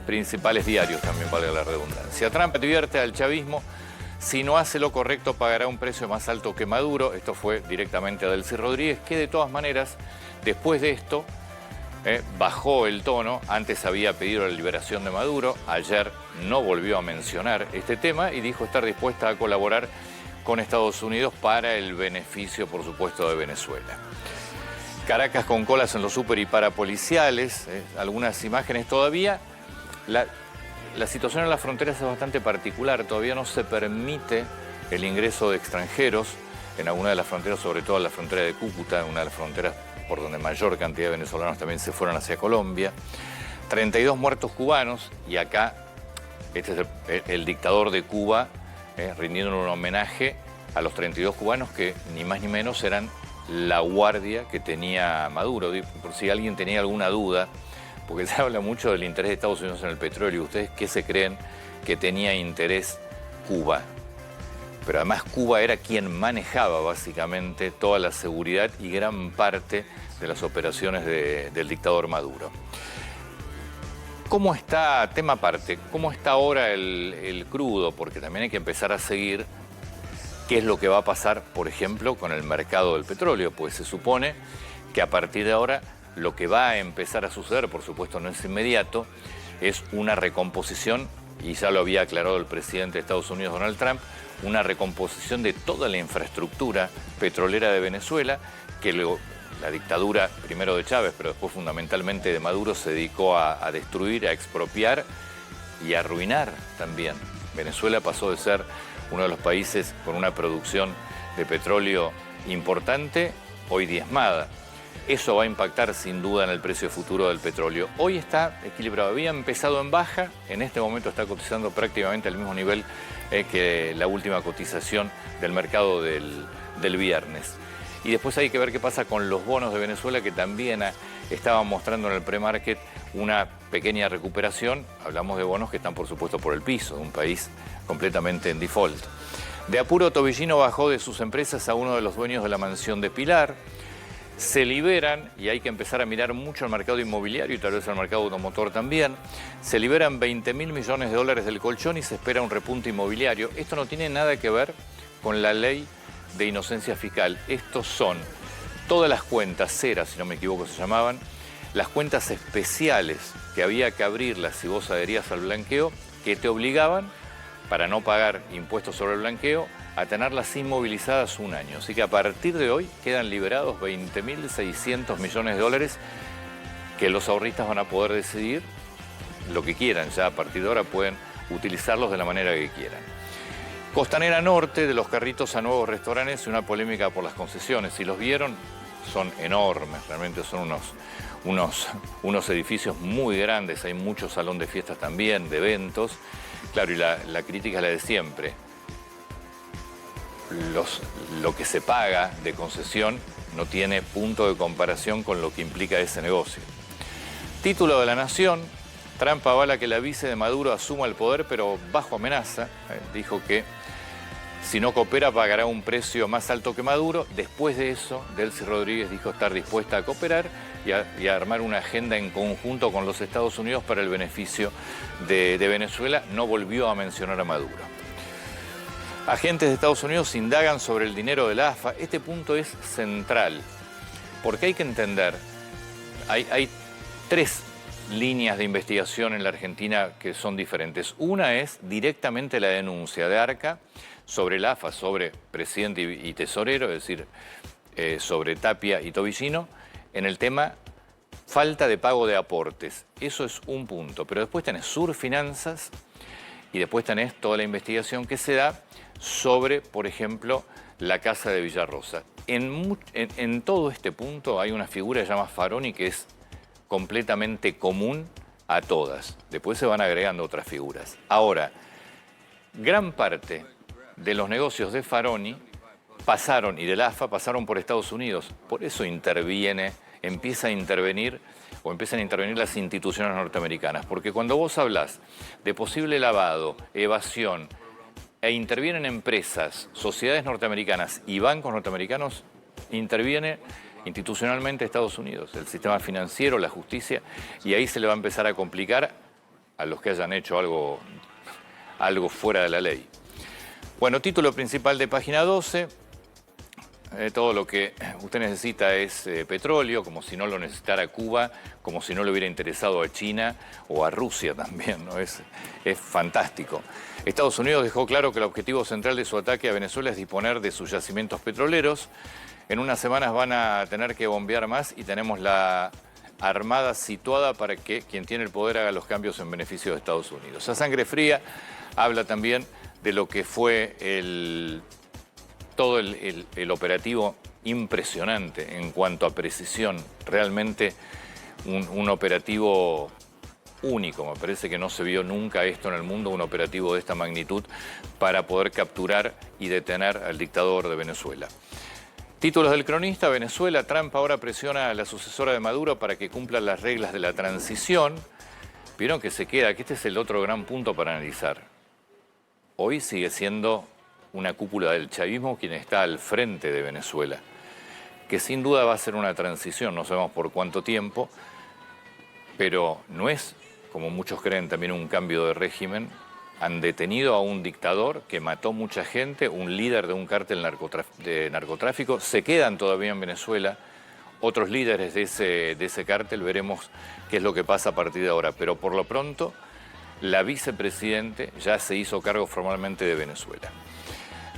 principales diarios, también valga la redundancia. Trump advierte al chavismo: si no hace lo correcto, pagará un precio más alto que Maduro. Esto fue directamente a Delcy Rodríguez, que de todas maneras, después de esto, bajó el tono. Antes había pedido la liberación de Maduro, ayer no volvió a mencionar este tema y dijo estar dispuesta a colaborar con Estados Unidos para el beneficio, por supuesto, de Venezuela. Caracas con colas en los súper y parapoliciales, algunas imágenes todavía. La situación en las fronteras es bastante particular, todavía no se permite el ingreso de extranjeros en alguna de las fronteras, sobre todo en la frontera de Cúcuta, una de las fronteras por donde mayor cantidad de venezolanos también se fueron hacia Colombia. 32 muertos cubanos, y acá este es el dictador de Cuba rindiendo un homenaje a los 32 cubanos que ni más ni menos eran la guardia que tenía Maduro. Por si alguien tenía alguna duda, porque se habla mucho del interés de Estados Unidos en el petróleo. ¿Ustedes qué se creen que tenía interés Cuba? Pero además Cuba era quien manejaba básicamente toda la seguridad y gran parte de las operaciones del dictador Maduro. ¿Cómo está, tema aparte, cómo está ahora el crudo? Porque también hay que empezar a seguir qué es lo que va a pasar, por ejemplo, con el mercado del petróleo. Pues se supone que a partir de ahora lo que va a empezar a suceder, por supuesto no es inmediato, es una recomposición, y ya lo había aclarado el presidente de Estados Unidos, Donald Trump, una recomposición de toda la infraestructura petrolera de Venezuela, que la dictadura, primero de Chávez, pero después fundamentalmente de Maduro, se dedicó a destruir, a expropiar y a arruinar también. Venezuela pasó de ser uno de los países con una producción de petróleo importante, hoy diezmada. Eso va a impactar sin duda en el precio futuro del petróleo. Hoy está equilibrado, había empezado en baja, en este momento está cotizando prácticamente al mismo nivel que la última cotización del mercado del viernes. Y después hay que ver qué pasa con los bonos de Venezuela, que también estaban mostrando en el pre-market una pequeña recuperación. Hablamos de bonos que están, por supuesto, por el piso, de un país completamente en default. De apuro, Tobillino bajó de sus empresas a uno de los dueños de la mansión de Pilar. Se liberan, y hay que empezar a mirar mucho el mercado inmobiliario y tal vez el mercado automotor también, se liberan 20.000 millones de dólares del colchón y se espera un repunte inmobiliario. Esto no tiene nada que ver con la ley de inocencia fiscal. Estos son todas las cuentas ceras, si no me equivoco se llamaban, las cuentas especiales que había que abrirlas si vos adherías al blanqueo, que te obligaban, para no pagar impuestos sobre el blanqueo, a tenerlas inmovilizadas un año. Así que a partir de hoy quedan liberados 20.600 millones de dólares que los ahorristas van a poder decidir lo que quieran. Ya a partir de ahora pueden utilizarlos de la manera que quieran. Costanera Norte, de los carritos a nuevos restaurantes, y una polémica por las concesiones. Si los vieron, son enormes, realmente son unos edificios muy grandes, hay mucho salón de fiestas también, de eventos. Claro, y la crítica es la de siempre. Lo que se paga de concesión no tiene punto de comparación con lo que implica ese negocio. Título de La Nación: Trump avala que la vice de Maduro asuma el poder, pero bajo amenaza. Dijo que si no coopera pagará un precio más alto que Maduro. Después de eso, Delcy Rodríguez dijo estar dispuesta a cooperar y a armar una agenda en conjunto con los Estados Unidos para el beneficio de Venezuela. No volvió a mencionar a Maduro. Agentes de Estados Unidos indagan sobre el dinero de la AFA. Este punto es central, porque hay que entender, hay tres líneas de investigación en la Argentina que son diferentes. Una es directamente la denuncia de Arca sobre la AFA, sobre presidente y tesorero, es decir, sobre Tapia y Tobillino, en el tema falta de pago de aportes. Eso es un punto, pero después tenés Surfinanzas y después tenés toda la investigación que se da sobre, por ejemplo, la casa de Villarrosa. En todo este punto hay una figura que se llama Faroni, que es completamente común a todas. Después se van agregando otras figuras. Ahora, gran parte de los negocios de Faroni pasaron, y del AFA, pasaron por Estados Unidos. Por eso empiezan a intervenir las instituciones norteamericanas. Porque cuando vos hablás de posible lavado, evasión, e intervienen empresas, sociedades norteamericanas y bancos norteamericanos, interviene institucionalmente Estados Unidos, el sistema financiero, la justicia, y ahí se le va a empezar a complicar a los que hayan hecho algo fuera de la ley. Bueno, título principal de página 12. Todo lo que usted necesita es petróleo, como si no lo necesitara Cuba, como si no le hubiera interesado a China o a Rusia también, ¿no? Es fantástico. Estados Unidos dejó claro que el objetivo central de su ataque a Venezuela es disponer de sus yacimientos petroleros. En unas semanas van a tener que bombear más y tenemos la armada situada para que quien tiene el poder haga los cambios en beneficio de Estados Unidos. A sangre fría habla también de lo que fue todo el operativo impresionante en cuanto a precisión. Realmente un operativo único. Me parece que no se vio nunca esto en el mundo, un operativo de esta magnitud para poder capturar y detener al dictador de Venezuela. Títulos del cronista: Venezuela, Trump ahora presiona a la sucesora de Maduro para que cumpla las reglas de la transición. Vieron que se queda, que este es el otro gran punto para analizar. Hoy sigue siendo una cúpula del chavismo quien está al frente de Venezuela, que sin duda va a ser una transición, no sabemos por cuánto tiempo, pero no es, como muchos creen, también un cambio de régimen. Han detenido a un dictador que mató mucha gente, un líder de un cártel de narcotráfico. Se quedan todavía en Venezuela otros líderes de ese cártel. Veremos qué es lo que pasa a partir de ahora. Pero por lo pronto, la vicepresidente ya se hizo cargo formalmente de Venezuela.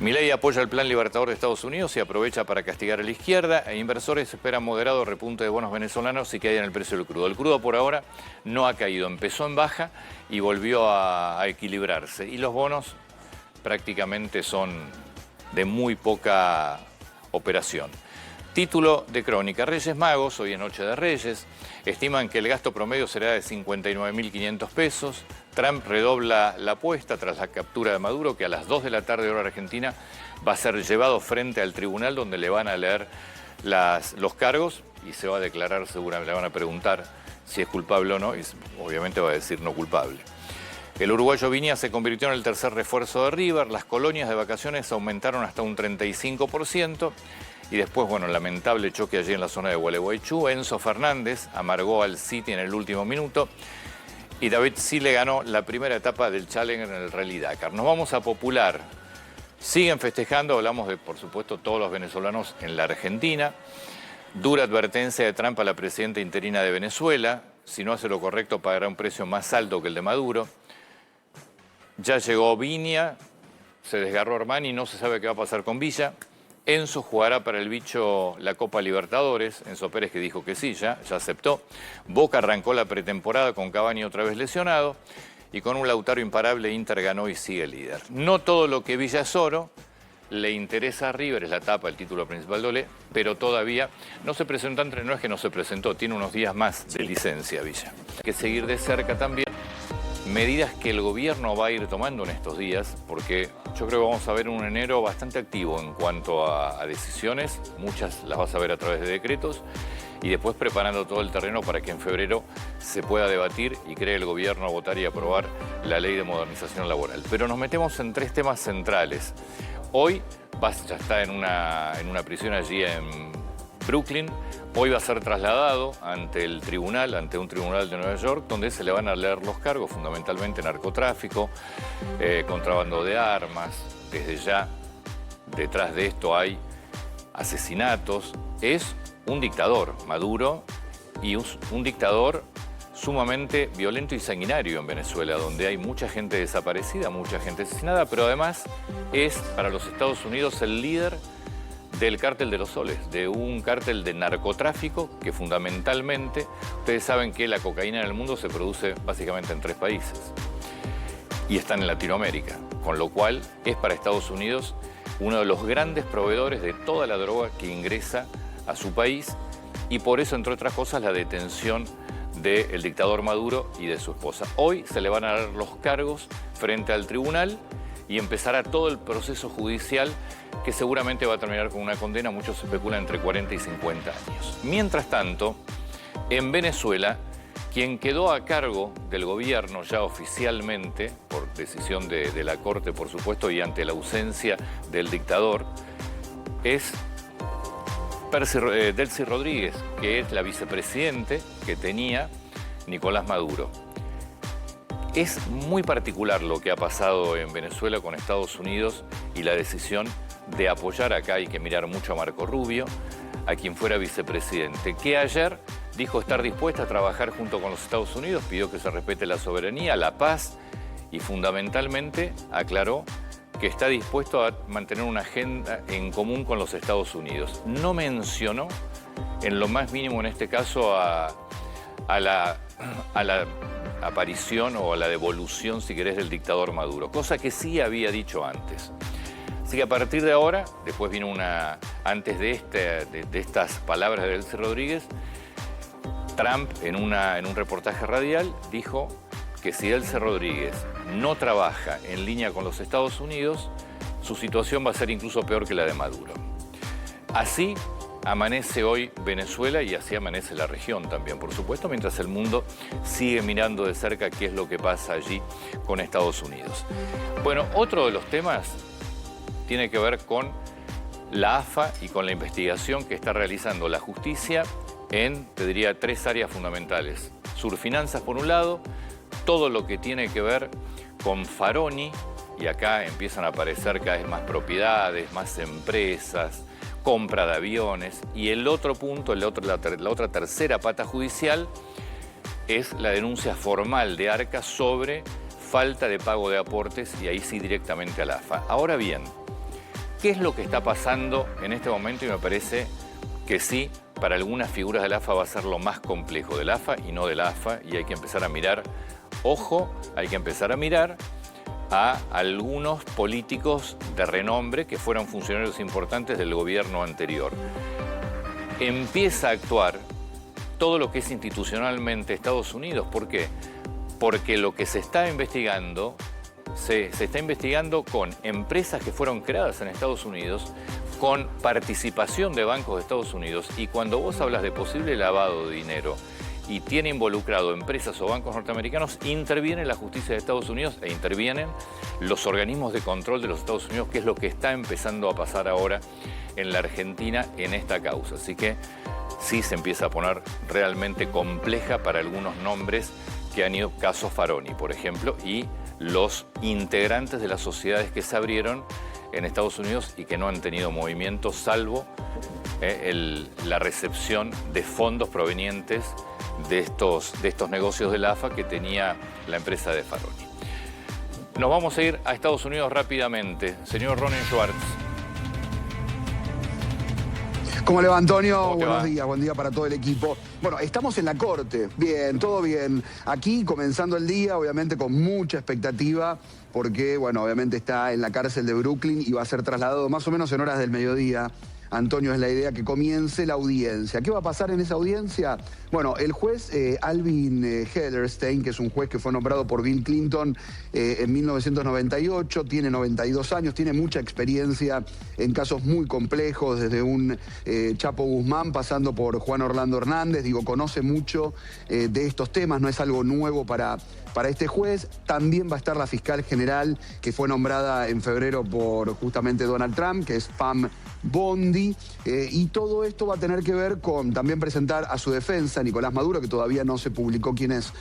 Milei apoya el Plan Libertador de Estados Unidos y aprovecha para castigar a la izquierda. Inversores esperan moderado repunte de bonos venezolanos y caída en el precio del crudo. El crudo por ahora no ha caído, empezó en baja y volvió a equilibrarse. Y los bonos prácticamente son de muy poca operación. Título de crónica: Reyes Magos, hoy es Noche de Reyes, estiman que el gasto promedio será de 59.500 pesos. Trump redobla la apuesta tras la captura de Maduro, que a las 2 de la tarde hora argentina va a ser llevado frente al tribunal donde le van a leer los cargos y se va a declarar seguramente. Le van a preguntar si es culpable o no y obviamente va a decir no culpable. El uruguayo Viña se convirtió en el tercer refuerzo de River. Las colonias de vacaciones aumentaron hasta un 35%. Y después, bueno, lamentable choque allí en la zona de Gualeguaychú. Enzo Fernández amargó al City en el último minuto. Y David Sile ganó la primera etapa del Challenger en el Rally Dakar. Nos vamos a Popular. Siguen festejando, hablamos de, por supuesto, todos los venezolanos en la Argentina. Dura advertencia de Trump a la presidenta interina de Venezuela. Si no hace lo correcto, pagará un precio más alto que el de Maduro. Ya llegó Viña, se desgarró Armani, no se sabe qué va a pasar con Villa. Enzo jugará para el bicho la Copa Libertadores. Enzo Pérez, que dijo que sí, ya aceptó. Boca arrancó la pretemporada con Cavani otra vez lesionado. Y con un Lautaro imparable, Inter ganó y sigue líder. No todo lo que Villa es oro. Le interesa a River, es la tapa, el título principal de Olé, pero todavía no se presentó, no es que no se presentó, tiene unos días más de licencia Villa. Hay que seguir de cerca también medidas que el gobierno va a ir tomando en estos días, porque yo creo que vamos a ver un enero bastante activo en cuanto a decisiones. Muchas las vas a ver a través de decretos y después preparando todo el terreno para que en febrero se pueda debatir y cree el gobierno votar y aprobar la ley de modernización laboral. Pero nos metemos en tres temas centrales. Hoy ya está en una prisión allí en Brooklyn. Hoy va a ser trasladado ante un tribunal de Nueva York, donde se le van a leer los cargos, fundamentalmente narcotráfico, contrabando de armas. Desde ya, detrás de esto hay asesinatos. Es un dictador, Maduro, y un dictador sumamente violento y sanguinario en Venezuela, donde hay mucha gente desaparecida, mucha gente asesinada, pero además es para los Estados Unidos el líder del cártel de los soles, de un cártel de narcotráfico que fundamentalmente, ustedes saben que la cocaína en el mundo se produce básicamente en 3 países y están en Latinoamérica, con lo cual es para Estados Unidos uno de los grandes proveedores de toda la droga que ingresa a su país y por eso, entre otras cosas, la detención del dictador Maduro y de su esposa. Hoy se le van a dar los cargos frente al tribunal y empezará todo el proceso judicial que seguramente va a terminar con una condena, muchos especulan entre 40 y 50 años. Mientras tanto, en Venezuela, quien quedó a cargo del gobierno ya oficialmente, por decisión de la Corte, por supuesto, y ante la ausencia del dictador, es Delcy Rodríguez, que es la vicepresidente que tenía Nicolás Maduro. Es muy particular lo que ha pasado en Venezuela con Estados Unidos y la decisión de apoyar acá. Hay que mirar mucho a Marco Rubio, a quien fuera vicepresidente, que ayer dijo estar dispuesta a trabajar junto con los Estados Unidos, pidió que se respete la soberanía, la paz y fundamentalmente aclaró que está dispuesto a mantener una agenda en común con los Estados Unidos. No mencionó en lo más mínimo en este caso a la aparición o a la devolución, si querés, del dictador Maduro, cosa que sí había dicho antes. Así que a partir de ahora, después vino antes de estas palabras de Delcy Rodríguez, Trump en un reportaje radial dijo que si Delcy Rodríguez no trabaja en línea con los Estados Unidos, su situación va a ser incluso peor que la de Maduro. Así amanece hoy Venezuela y así amanece la región también, por supuesto, mientras el mundo sigue mirando de cerca qué es lo que pasa allí con Estados Unidos. Bueno, otro de los temas tiene que ver con la AFA y con la investigación que está realizando la justicia en, te diría, 3 áreas fundamentales. Surfinanzas, por un lado, todo lo que tiene que ver con Faroni, y acá empiezan a aparecer cada vez más propiedades, más empresas, compra de aviones, y el otro punto, la otra tercera pata judicial, es la denuncia formal de Arca sobre falta de pago de aportes, y ahí sí directamente a la AFA. Ahora bien, ¿qué es lo que está pasando en este momento? Y me parece que sí, para algunas figuras de la AFA va a ser lo más complejo de la AFA y no de la AFA, y hay que empezar a mirar, ojo, hay que empezar a mirar a algunos políticos de renombre que fueron funcionarios importantes del gobierno anterior. Empieza a actuar todo lo que es institucionalmente Estados Unidos. ¿Por qué? Porque lo que se está investigando, se está investigando con empresas que fueron creadas en Estados Unidos, con participación de bancos de Estados Unidos, y cuando vos hablas de posible lavado de dinero y tiene involucrado empresas o bancos norteamericanos, interviene la justicia de Estados Unidos e intervienen los organismos de control de los Estados Unidos, que es lo que está empezando a pasar ahora en la Argentina en esta causa. Así que sí se empieza a poner realmente compleja para algunos nombres que han ido, caso Faroni, por ejemplo, y los integrantes de las sociedades que se abrieron en Estados Unidos y que no han tenido movimiento, salvo la recepción de fondos provenientes de estos negocios de la AFA que tenía la empresa de Faroni. Nos vamos a ir a Estados Unidos rápidamente. Señor Ronen Schwartz. ¿Cómo le va, Antonio? Buenos días, buen día para todo el equipo. Bueno, estamos en la corte. Bien, todo bien. Aquí comenzando el día, obviamente con mucha expectativa, porque, bueno, obviamente está en la cárcel de Brooklyn y va a ser trasladado más o menos en horas del mediodía. Antonio, es la idea que comience la audiencia. ¿Qué va a pasar en esa audiencia? Bueno, el juez Alvin Hellerstein, que es un juez que fue nombrado por Bill Clinton en 1998, tiene 92 años, tiene mucha experiencia en casos muy complejos, desde un Chapo Guzmán pasando por Juan Orlando Hernández. Digo, conoce mucho de estos temas, no es algo nuevo para este juez. También va a estar la fiscal general que fue nombrada en febrero por justamente Donald Trump, que es Pam Bondi, y todo esto va a tener que ver con también presentar a su defensa, Nicolás Maduro, que todavía no se publicó quiénes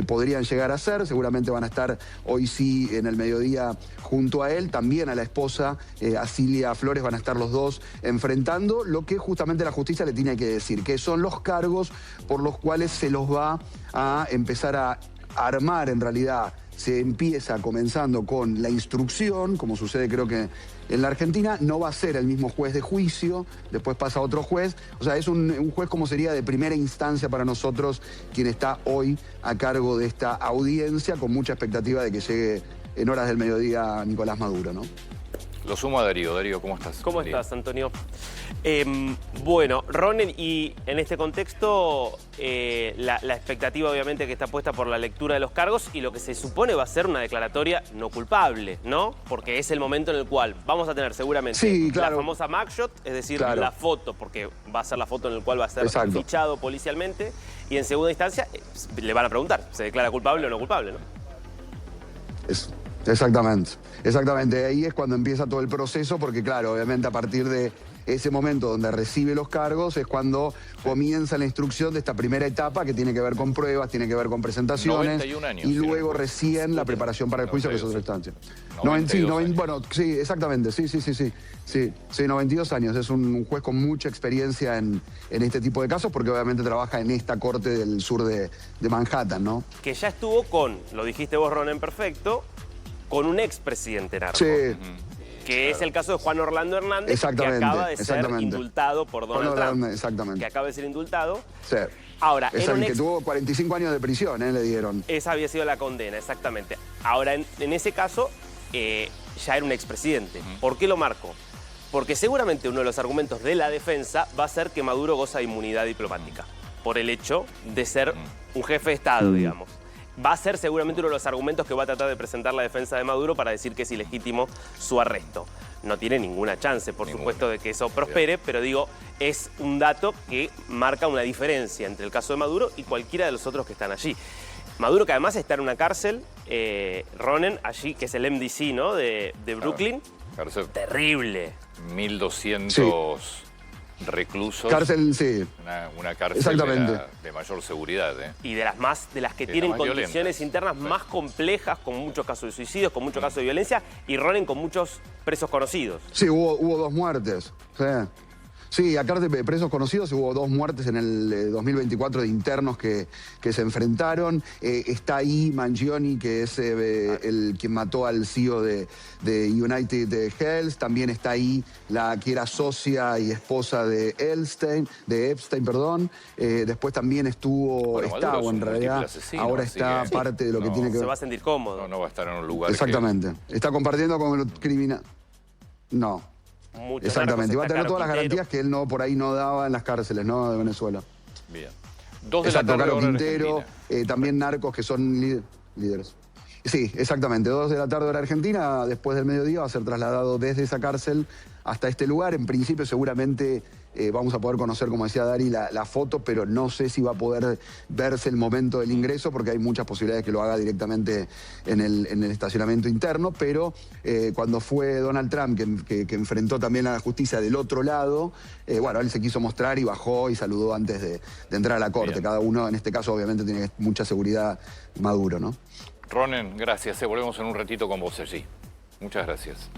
podrían llegar a ser. Seguramente van a estar hoy sí en el mediodía junto a él. También a la esposa, a Cilia Flores, van a estar los dos enfrentando lo que justamente la justicia le tiene que decir, que son los cargos por los cuales se los va a empezar a armar. En realidad se empieza comenzando con la instrucción, como sucede creo que en la Argentina. No va a ser el mismo juez de juicio, después pasa otro juez. O sea, es un juez como sería de primera instancia para nosotros, quien está hoy a cargo de esta audiencia, con mucha expectativa de que llegue en horas del mediodía Nicolás Maduro, ¿no? Lo sumo a Darío. Darío, ¿cómo estás? ¿Cómo estás, Antonio? Bueno, Ronen, y en este contexto, la expectativa obviamente que está puesta por la lectura de los cargos y lo que se supone va a ser una declaratoria no culpable, ¿no? Porque es el momento en el cual vamos a tener seguramente la famosa mugshot, es decir, la foto, porque va a ser la foto en la cual va a ser fichado policialmente, y en segunda instancia le van a preguntar, ¿se declara culpable o no culpable, no? Exactamente. Ahí es cuando empieza todo el proceso, porque claro, obviamente a partir de ese momento donde recibe los cargos es cuando comienza la instrucción de esta primera etapa que tiene que ver con pruebas, tiene que ver con presentaciones 91 años, y luego recién la preparación para el juicio, que es otra instancia. 92 bueno, sí, exactamente, sí, 92 años. Es un juez con mucha experiencia en este tipo de casos porque obviamente trabaja en esta corte del sur de Manhattan, ¿no? Que ya estuvo con, lo dijiste vos, Ronen, perfecto, con un expresidente narco. Sí. Que es el caso de Juan Orlando Hernández, que acaba de ser indultado por Donald Trump. Exactamente. Que acaba de ser indultado. Sí. Ahora, es el que tuvo 45 años de prisión, le dieron. Esa había sido la condena, exactamente. Ahora, en ese caso, ya era un expresidente. ¿Por qué lo marco? Porque seguramente uno de los argumentos de la defensa va a ser que Maduro goza de inmunidad diplomática, por el hecho de ser un jefe de Estado, digamos. Va a ser seguramente uno de los argumentos que va a tratar de presentar la defensa de Maduro para decir que es ilegítimo su arresto. No tiene ninguna chance, por supuesto, de que eso prospere, pero digo, es un dato que marca una diferencia entre el caso de Maduro y cualquiera de los otros que están allí. Maduro, que además está en una cárcel, Ronen, allí, que es el MDC, ¿no?, de Brooklyn. Cárcel. Terrible. 1.200 reclusos. Cárcel, sí. Una cárcel de mayor seguridad. Y de las que tienen condiciones violentas. internas más complejas, con muchos casos de suicidios, con muchos casos de violencia, y Ronen con muchos presos conocidos. Sí, hubo 2 muertes. Sí, acá de presos conocidos hubo 2 muertes en el 2024 de internos que se enfrentaron. Está ahí Mangione, que es quien mató al CEO de United Health. También está ahí la que era socia y esposa de Epstein. Después también estuvo, en realidad, asesino, ahora está parte de lo que tiene que ver. Se va a sentir cómodo. No va a estar en un lugar. Exactamente. Está compartiendo con el criminal. No. Exactamente, y va a tener todas las garantías que él por ahí no daba en las cárceles, ¿no?, de Venezuela. Bien. 2 de la tarde, Caro Quintero, también narcos que son líderes. Sí, exactamente, 2 de la tarde hora argentina, después del mediodía va a ser trasladado desde esa cárcel hasta este lugar. En principio seguramente vamos a poder conocer, como decía Dari, la foto, pero no sé si va a poder verse el momento del ingreso porque hay muchas posibilidades que lo haga directamente en el estacionamiento interno, pero cuando fue Donald Trump, que enfrentó también a la justicia del otro lado, bueno, él se quiso mostrar y bajó y saludó antes de entrar a la corte. Bien. Cada uno, en este caso, obviamente tiene mucha seguridad Maduro, ¿no? Ronen, gracias. Volvemos en un ratito con vos allí. Muchas gracias.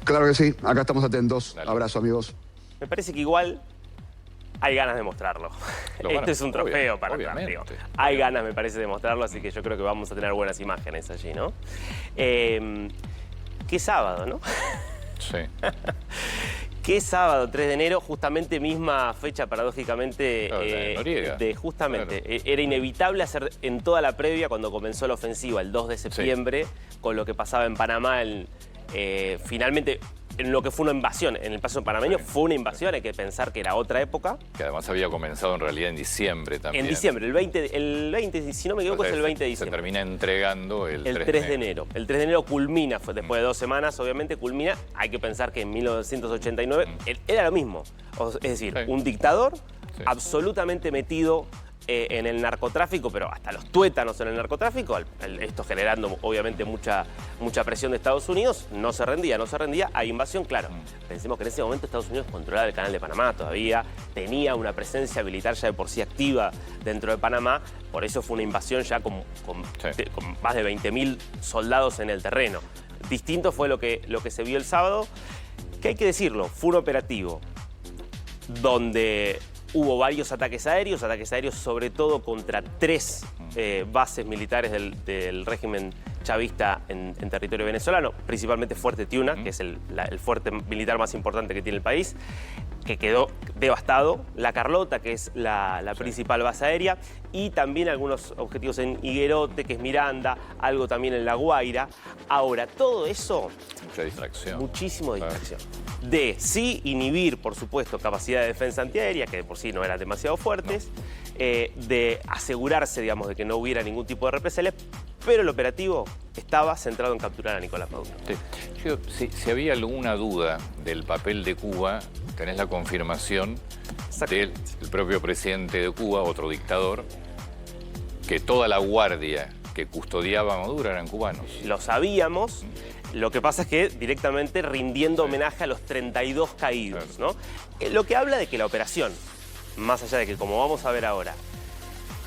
Claro que sí, acá estamos atentos. Dale. Abrazo, amigos. Me parece que igual hay ganas de mostrarlo. Esto es un trofeo para Trump, digo. Hay ganas, me parece, de mostrarlo, así que yo creo que vamos a tener buenas imágenes allí, ¿no? Qué sábado, ¿no? Sí. Qué sábado, 3 de enero, justamente misma fecha, paradójicamente, de Noriega. Justamente. Claro. Era inevitable hacer en toda la previa, cuando comenzó la ofensiva, el 2 de septiembre, con lo que pasaba en Panamá, finalmente, en lo que fue una invasión, en el paso panameño fue una invasión, hay que pensar que era otra época. Que además había comenzado en realidad en diciembre también. En diciembre, el 20, si no me equivoco, es el 20 de diciembre. Se termina entregando el 3 de enero. El 3 de enero culmina, después de 2 semanas, obviamente culmina. Hay que pensar que en 1989 era lo mismo. Es decir, un dictador absolutamente metido en el narcotráfico, pero hasta los tuétanos en el narcotráfico, esto generando obviamente mucha presión de Estados Unidos, no se rendía, hay invasión, claro. Pensemos que en ese momento Estados Unidos controlaba el canal de Panamá todavía, tenía una presencia militar ya de por sí activa dentro de Panamá, por eso fue una invasión ya con más de 20.000 soldados en el terreno. Distinto fue lo que se vio el sábado, que hay que decirlo, fue un operativo donde hubo varios ataques aéreos sobre todo contra 3 bases militares del régimen chavista en territorio venezolano, principalmente Fuerte Tiuna, que es el fuerte militar más importante que tiene el país, que quedó devastado, La Carlota, que es la principal base aérea, y también algunos objetivos en Higuerote, que es Miranda, algo también en La Guaira. Ahora, todo eso... Mucha distracción. Muchísimo distracción. De sí inhibir, por supuesto, capacidad de defensa antiaérea, que de por sí no eran demasiado fuertes, de asegurarse, digamos, de que no hubiera ningún tipo de represalia, pero el operativo estaba centrado en capturar a Nicolás Maduro. Sí. Si había alguna duda del papel de Cuba, tenés la confirmación del propio presidente de Cuba, otro dictador, que toda la guardia que custodiaba a Maduro eran cubanos. Lo sabíamos. Lo que pasa es que directamente rindiendo homenaje a los 32 caídos, ¿no? Lo que habla de que la operación, más allá de que, como vamos a ver ahora,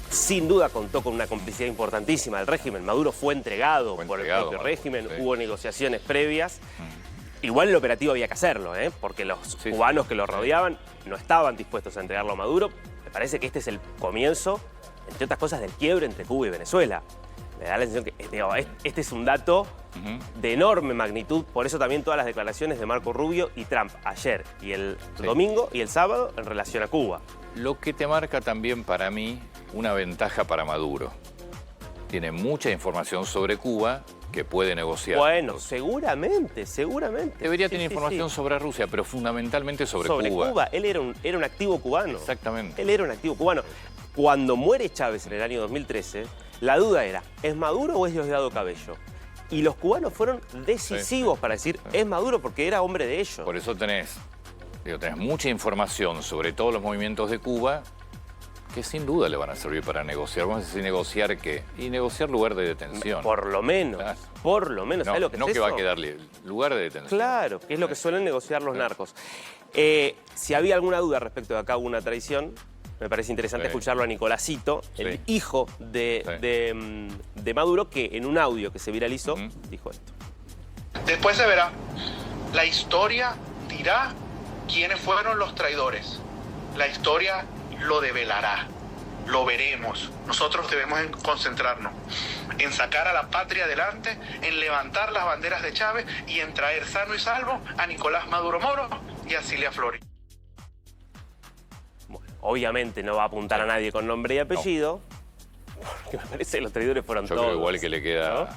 sin duda contó con una complicidad importantísima del régimen. Maduro fue entregado por el propio régimen, hubo negociaciones previas. Igual el operativo había que hacerlo, porque los cubanos que lo rodeaban no estaban dispuestos a entregarlo a Maduro. Me parece que este es el comienzo, entre otras cosas, del quiebre entre Cuba y Venezuela. Me da la sensación que este es un dato de enorme magnitud, por eso también todas las declaraciones de Marco Rubio y Trump ayer y el domingo y el sábado en relación a Cuba. Lo que te marca también para mí una ventaja para Maduro. Tiene mucha información sobre Cuba que puede negociar. Bueno, seguramente. Debería tener información sobre Rusia, pero fundamentalmente sobre Cuba. Sobre Cuba. Él era un activo cubano. Exactamente. Él era un activo cubano. Cuando muere Chávez en el año 2013, la duda era, ¿es Maduro o es Diosdado Cabello? Y los cubanos fueron decisivos para decir, es Maduro porque era hombre de ellos. Por eso tenés mucha información sobre todos los movimientos de Cuba que sin duda le van a servir para negociar. Vamos a decir, ¿negociar qué? Y negociar lugar de detención. Por lo menos. Claro. Por lo menos. No, ¿sabes lo que no es que eso? va a quedarle lugar de detención. Claro, que es lo que suelen negociar los narcos. Si había alguna duda respecto de acá hubo una traición, me parece interesante escucharlo a Nicolásito, el hijo de Maduro, que en un audio que se viralizó dijo esto. Después se verá. La historia dirá quiénes fueron los traidores. La historia lo develará. Lo veremos. Nosotros debemos concentrarnos en sacar a la patria adelante, en levantar las banderas de Chávez y en traer sano y salvo a Nicolás Maduro Moro y a Cilia Flores. Bueno, obviamente no va a apuntar a nadie con nombre y apellido, porque me parece que los traidores fueron todos. Yo creo igual que le queda... ¿no?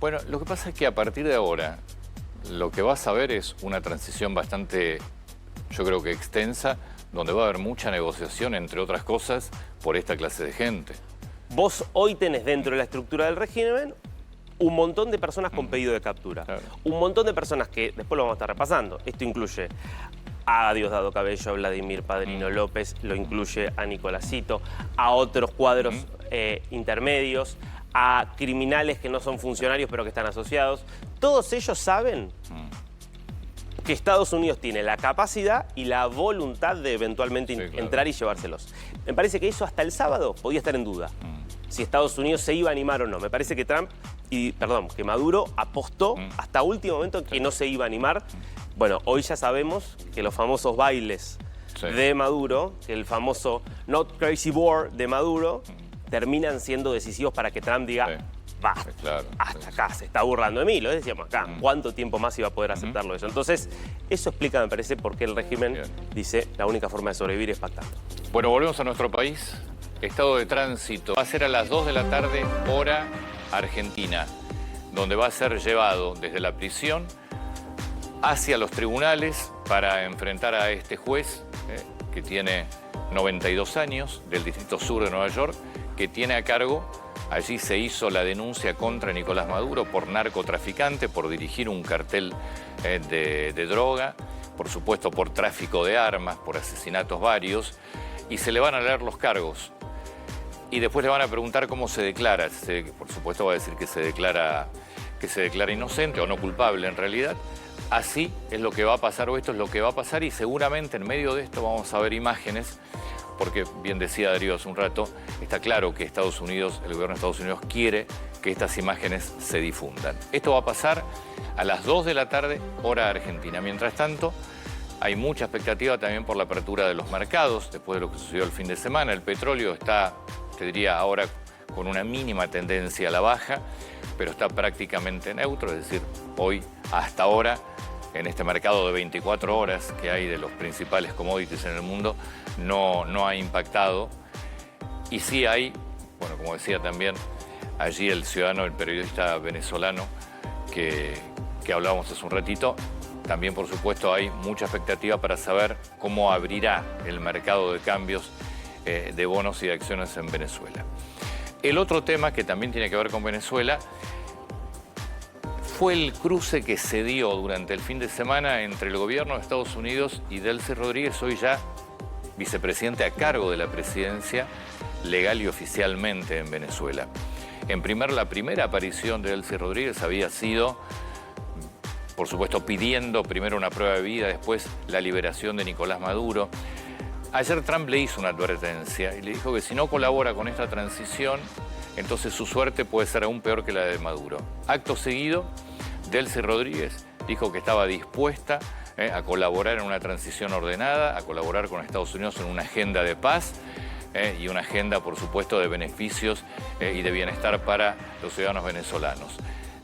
Bueno, lo que pasa es que a partir de ahora, lo que vas a ver es una transición bastante, yo creo que extensa, donde va a haber mucha negociación, entre otras cosas, por esta clase de gente. Vos hoy tenés dentro de la estructura del régimen un montón de personas con pedido de captura. Claro. Un montón de personas que después lo vamos a estar repasando. Esto incluye a Diosdado Cabello, a Vladimir Padrino López, lo incluye a Nicolásito, a otros cuadros intermedios, a criminales que no son funcionarios pero que están asociados. Todos ellos saben que Estados Unidos tiene la capacidad y la voluntad de eventualmente entrar y llevárselos. Me parece que eso hasta el sábado podía estar en duda. Si Estados Unidos se iba a animar o no. Me parece que que Maduro apostó hasta último momento en que no se iba a animar. Bueno, hoy ya sabemos que los famosos bailes de Maduro, que el famoso Not Crazy War de Maduro, terminan siendo decisivos para que Trump diga, basta, hasta acá, se está burlando de mí, lo decíamos acá, ¿cuánto tiempo más iba a poder aceptarlo eso? Entonces, eso explica, me parece, por qué el régimen dice la única forma de sobrevivir es pactando. Bueno, volvemos a nuestro país. Estado de tránsito va a ser a las 2 de la tarde, hora Argentina, donde va a ser llevado desde la prisión hacia los tribunales para enfrentar a este juez que tiene 92 años, del Distrito Sur de Nueva York, que tiene a cargo, allí se hizo la denuncia contra Nicolás Maduro por narcotraficante, por dirigir un cartel de droga, por supuesto por tráfico de armas, por asesinatos varios, y se le van a leer los cargos. Y después le van a preguntar cómo se declara. Por supuesto va a decir que se declara inocente o no culpable en realidad. Así es lo que va a pasar, o esto es lo que va a pasar, y seguramente en medio de esto vamos a ver imágenes, porque bien decía Darío hace un rato, está claro que Estados Unidos, el gobierno de Estados Unidos quiere que estas imágenes se difundan. Esto va a pasar a las 2 de la tarde, hora Argentina. Mientras tanto, hay mucha expectativa también por la apertura de los mercados, después de lo que sucedió el fin de semana. El petróleo está, te diría ahora, con una mínima tendencia a la baja, pero está prácticamente neutro, es decir, hoy, hasta ahora, en este mercado de 24 horas que hay de los principales commodities en el mundo, no ha impactado. Y sí hay, bueno, como decía también allí el ciudadano, el periodista venezolano que hablábamos hace un ratito, también por supuesto hay mucha expectativa para saber cómo abrirá el mercado de cambios de bonos y de acciones en Venezuela. El otro tema que también tiene que ver con Venezuela fue el cruce que se dio durante el fin de semana entre el gobierno de Estados Unidos y Delcy Rodríguez, hoy ya vicepresidente a cargo de la presidencia legal y oficialmente en Venezuela. La primera aparición de Delcy Rodríguez había sido por supuesto pidiendo primero una prueba de vida, después la liberación de Nicolás Maduro. Ayer Trump le hizo una advertencia y le dijo que si no colabora con esta transición, entonces su suerte puede ser aún peor que la de Maduro. Acto seguido, Delcy Rodríguez dijo que estaba dispuesta a colaborar en una transición ordenada, a colaborar con Estados Unidos en una agenda de paz y una agenda, por supuesto, de beneficios y de bienestar para los ciudadanos venezolanos.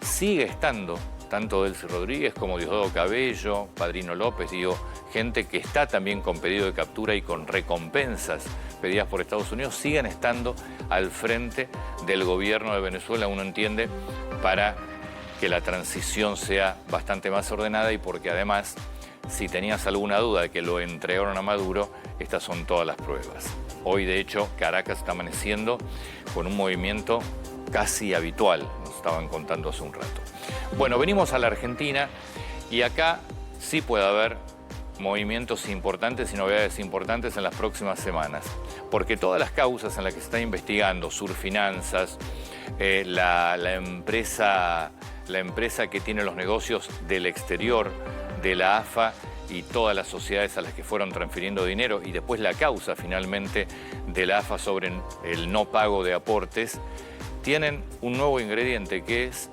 Sigue estando tanto Delcy Rodríguez como Diosdado Cabello, Padrino López, digo, gente que está también con pedido de captura y con recompensas pedidas por Estados Unidos, siguen estando al frente del gobierno de Venezuela, uno entiende, para que la transición sea bastante más ordenada y porque además, si tenías alguna duda de que lo entregaron a Maduro, estas son todas las pruebas. Hoy, de hecho, Caracas está amaneciendo con un movimiento casi habitual, nos estaban contando hace un rato. Bueno, venimos a la Argentina y acá sí puede haber movimientos importantes y novedades importantes en las próximas semanas, porque todas las causas en las que se está investigando, Surfinanzas, la empresa que tiene los negocios del exterior de la AFA y todas las sociedades a las que fueron transfiriendo dinero y después la causa finalmente de la AFA sobre el no pago de aportes, tienen un nuevo ingrediente que es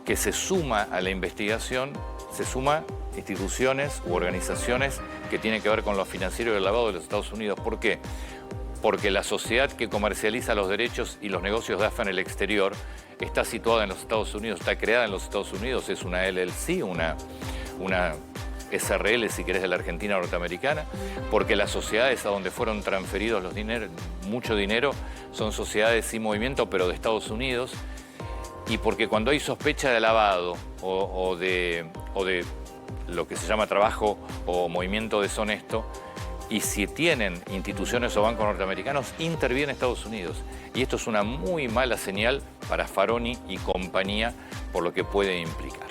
que se suma a la investigación, se suma instituciones u organizaciones que tienen que ver con lo financiero y el lavado de los Estados Unidos. ¿Por qué? Porque la sociedad que comercializa los derechos y los negocios de AFA en el exterior está situada en los Estados Unidos, está creada en los Estados Unidos, es una LLC, una SRL, si querés, de la Argentina norteamericana, porque las sociedades a donde fueron transferidos los mucho dinero son sociedades sin movimiento, pero de Estados Unidos, y porque cuando hay sospecha de lavado o de lo que se llama trabajo o movimiento deshonesto, y si tienen instituciones o bancos norteamericanos, interviene Estados Unidos. Y esto es una muy mala señal para Faroni y compañía por lo que puede implicar.